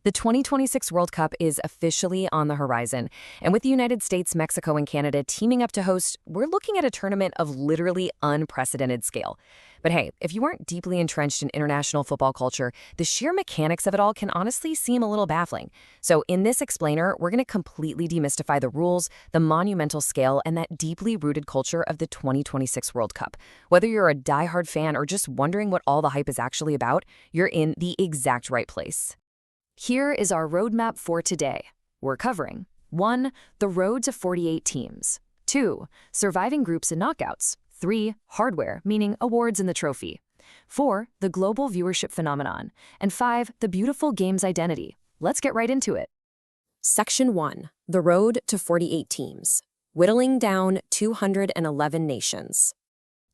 The 2026 World Cup is officially on the horizon, and with the United States, Mexico, and Canada teaming up to host, we're looking at a tournament of literally unprecedented scale. But hey, if you aren't deeply entrenched in international football culture, the sheer mechanics of it all can honestly seem a little baffling. So in this explainer, we're going to completely demystify the rules, the monumental scale, and that deeply rooted culture of the 2026 World Cup. Whether you're a diehard fan or just wondering what all the hype is actually about, you're in the exact right place. Here is our roadmap for today. We're covering 1. The road to 48 teams. 2. Surviving groups and knockouts. 3. Hardware, meaning awards in the trophy. 4. The global viewership phenomenon. And 5. The beautiful game's identity. Let's get right into it. Section 1. The road to 48 teams. Whittling down 211 nations.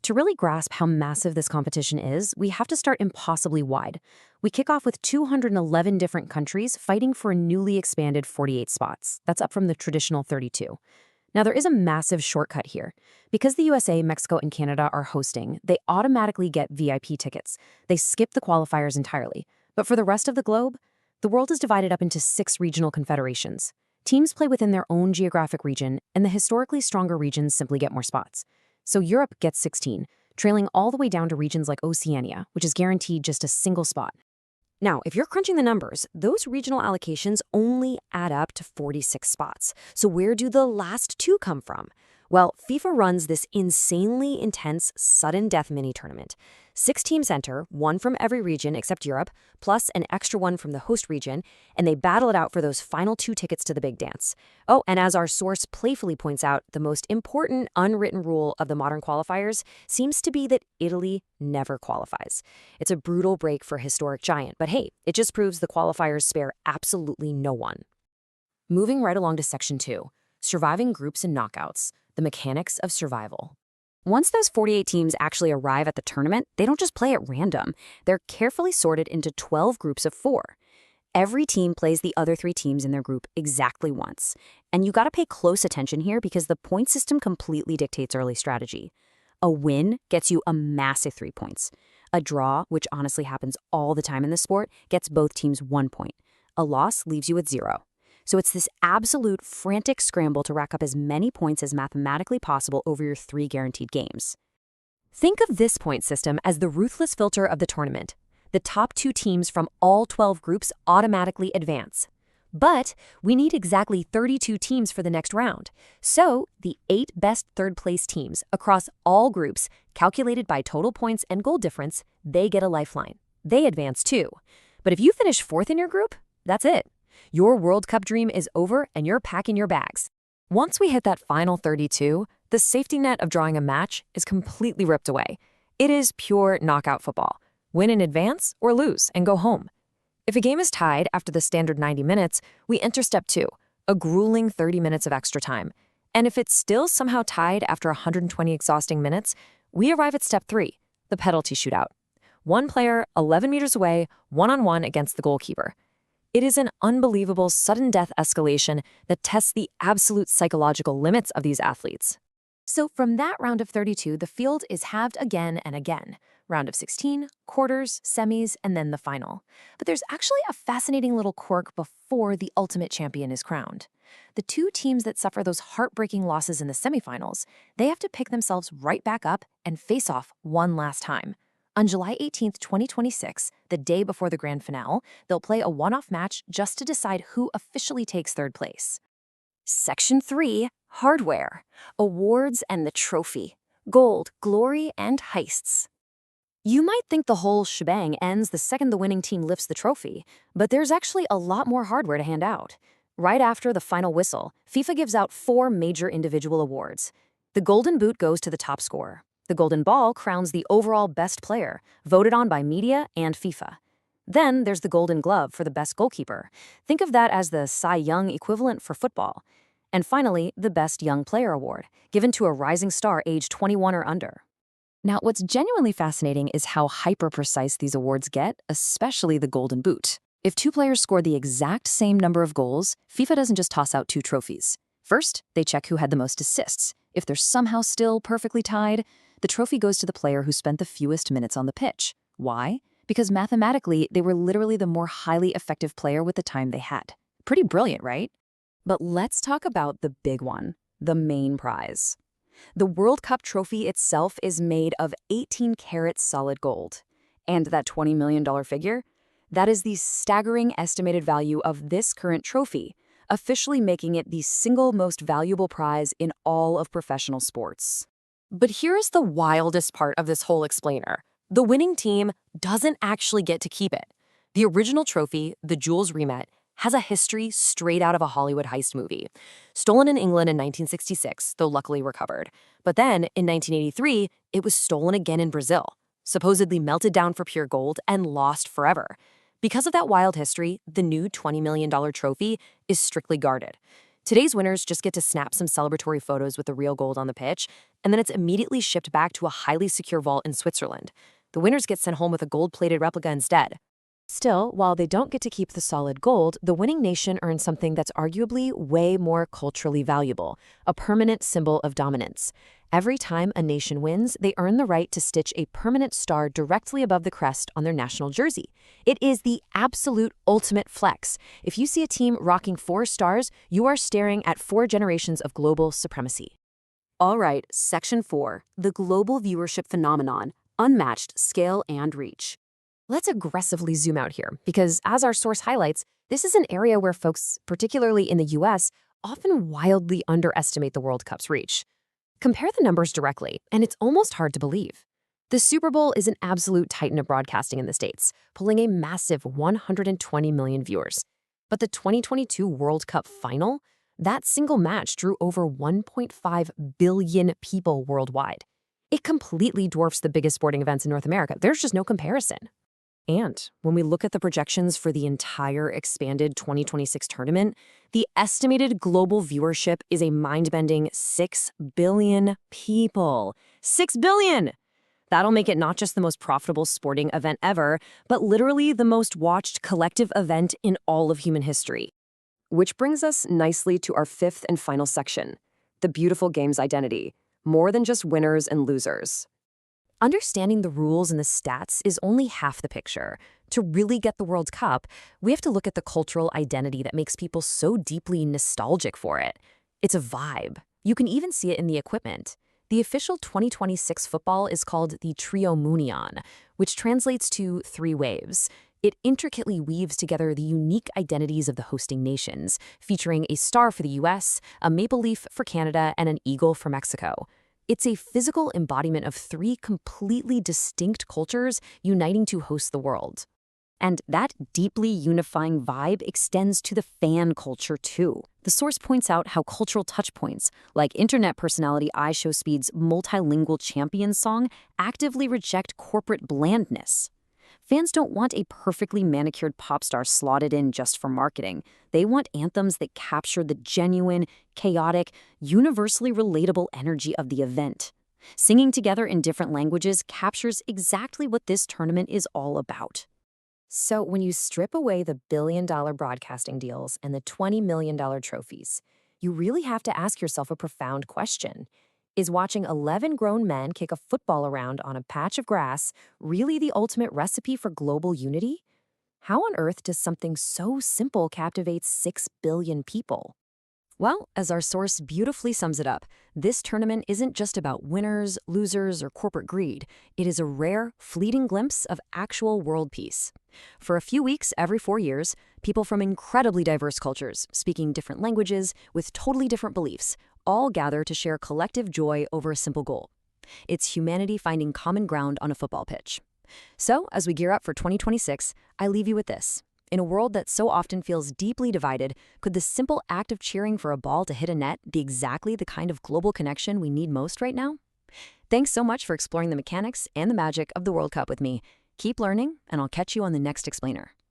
To really grasp how massive this competition is, we have to start impossibly wide. We kick off with 211 different countries fighting for a newly expanded 48 spots. That's up from the traditional 32. Now, there is a massive shortcut here. Because the USA, Mexico, and Canada are hosting, they automatically get VIP tickets. They skip the qualifiers entirely. But for the rest of the globe, the world is divided up into 6 regional confederations. Teams play within their own geographic region, and the historically stronger regions simply get more spots. So Europe gets 16, trailing all the way down to regions like Oceania, which is guaranteed just a single spot. Now, if you're crunching the numbers, those regional allocations only add up to 46 spots. So where do the last 2 come from? Well, FIFA runs this insanely intense sudden death mini tournament. 6 teams enter, 1 from every region except Europe, plus an extra 1 from the host region, and they battle it out for those final 2 tickets to the big dance. Oh, and as our source playfully points out, the most important unwritten rule of the modern qualifiers seems to be that Italy never qualifies. It's a brutal break for a historic giant, but hey, it just proves the qualifiers spare absolutely no one. Moving right along to Section 2, surviving groups and knockouts, the mechanics of survival. Once those 48 teams actually arrive at the tournament, they don't just play at random. They're carefully sorted into 12 groups of 4. Every team plays the other 3 teams in their group exactly once. And you gotta pay close attention here because the point system completely dictates early strategy. A win gets you a massive 3 points. A draw, which honestly happens all the time in this sport, gets both teams 1 point. A loss leaves you at 0. So it's this absolute frantic scramble to rack up as many points as mathematically possible over your 3 guaranteed games. Think of this point system as the ruthless filter of the tournament. The top 2 teams from all 12 groups automatically advance. But we need exactly 32 teams for the next round. So the 8 best third-place teams across all groups, calculated by total points and goal difference, they get a lifeline. They advance too. But if you finish 4th in your group, that's it. Your World Cup dream is over and you're packing your bags. Once we hit that final 32, the safety net of drawing a match is completely ripped away. It is pure knockout football. Win in advance or lose and go home. If a game is tied after the standard 90 minutes, we enter step 2, a grueling 30 minutes of extra time. And if it's still somehow tied after 120 exhausting minutes, we arrive at step 3, the penalty shootout. 1 player, 11 meters away, one-on-one against the goalkeeper. It is an unbelievable sudden death escalation that tests the absolute psychological limits of these athletes. So from that round of 32, the field is halved again and again. Round of 16, quarters, semis, and then the final. But there's actually a fascinating little quirk before the ultimate champion is crowned. The 2 teams that suffer those heartbreaking losses in the semifinals, they have to pick themselves right back up and face off one last time. On July 18, 2026, the day before the grand finale, they'll play a one-off match just to decide who officially takes 3rd place. Section 3, Hardware, Awards and the Trophy, Gold, Glory, and Heists. You might think the whole shebang ends the second the winning team lifts the trophy, but there's actually a lot more hardware to hand out. Right after the final whistle, FIFA gives out 4 major individual awards. The Golden Boot goes to the top scorer. The Golden Ball crowns the overall best player, voted on by media and FIFA. Then there's the Golden Glove for the best goalkeeper. Think of that as the Cy Young equivalent for football. And finally, the Best Young Player Award, given to a rising star aged 21 or under. Now, what's genuinely fascinating is how hyper-precise these awards get, especially the Golden Boot. If 2 players score the exact same number of goals, FIFA doesn't just toss out 2 trophies. First, they check who had the most assists. If they're somehow still perfectly tied, the trophy goes to the player who spent the fewest minutes on the pitch. Why? because mathematically, they were literally the more highly effective player with the time they had. Pretty brilliant, right? But let's talk about the big one, the main prize. The World Cup trophy itself is made of 18-karat solid gold. And that $20 million figure? That is the staggering estimated value of this current trophy, officially making it the single most valuable prize in all of professional sports. But here's the wildest part of this whole explainer. The winning team doesn't actually get to keep it. The original trophy, the Jules Rimet, has a history straight out of a Hollywood heist movie. Stolen in England in 1966, though luckily recovered. But then, in 1983, it was stolen again in Brazil, supposedly melted down for pure gold and lost forever. Because of that wild history, the new $20 million trophy is strictly guarded. Today's winners just get to snap some celebratory photos with the real gold on the pitch, and then it's immediately shipped back to a highly secure vault in Switzerland. The winners get sent home with a gold-plated replica instead. Still, while they don't get to keep the solid gold, the winning nation earns something that's arguably way more culturally valuable, a permanent symbol of dominance. Every time a nation wins, they earn the right to stitch a permanent star directly above the crest on their national jersey. It is the absolute ultimate flex. If you see a team rocking 4 stars, you are staring at 4 generations of global supremacy. All right, Section 4, the global viewership phenomenon, unmatched scale and reach. Let's aggressively zoom out here, because as our source highlights, this is an area where folks, particularly in the US, often wildly underestimate the World Cup's reach. Compare the numbers directly, and it's almost hard to believe. The Super Bowl is an absolute titan of broadcasting in the States, pulling a massive 120 million viewers. But the 2022 World Cup final? That single match drew over 1.5 billion people worldwide. It completely dwarfs the biggest sporting events in North America. There's just no comparison. And when we look at the projections for the entire expanded 2026 tournament, the estimated global viewership is a mind-bending 6 billion people. 6 billion! That'll make it not just the most profitable sporting event ever, but literally the most watched collective event in all of human history. Which brings us nicely to our 5th and final section, the beautiful game's identity, more than just winners and losers. Understanding the rules and the stats is only half the picture. To really get the World Cup, we have to look at the cultural identity that makes people so deeply nostalgic for it. It's a vibe. You can even see it in the equipment. The official 2026 football is called the Trio Munion, which translates to 3 waves. It intricately weaves together the unique identities of the hosting nations, featuring a star for the US, a maple leaf for Canada, and an eagle for Mexico. It's a physical embodiment of 3 completely distinct cultures uniting to host the world. And that deeply unifying vibe extends to the fan culture too. The source points out how cultural touchpoints, like internet personality iShowSpeed's multilingual champion song, actively reject corporate blandness. Fans don't want a perfectly manicured pop star slotted in just for marketing. They want anthems that capture the genuine, chaotic, universally relatable energy of the event. Singing together in different languages captures exactly what this tournament is all about. So when you strip away the billion-dollar broadcasting deals and the $20 million trophies, you really have to ask yourself a profound question. Is watching 11 grown men kick a football around on a patch of grass really the ultimate recipe for global unity? How on earth does something so simple captivate 6 billion people? Well, as our source beautifully sums it up, this tournament isn't just about winners, losers, or corporate greed. It is a rare, fleeting glimpse of actual world peace. For a few weeks every 4 years, people from incredibly diverse cultures, speaking different languages, with totally different beliefs, all gather to share collective joy over a simple goal. It's humanity finding common ground on a football pitch. So, as we gear up for 2026, I leave you with this. In a world that so often feels deeply divided, could the simple act of cheering for a ball to hit a net be exactly the kind of global connection we need most right now? Thanks so much for exploring the mechanics and the magic of the World Cup with me. Keep learning, and I'll catch you on the next explainer.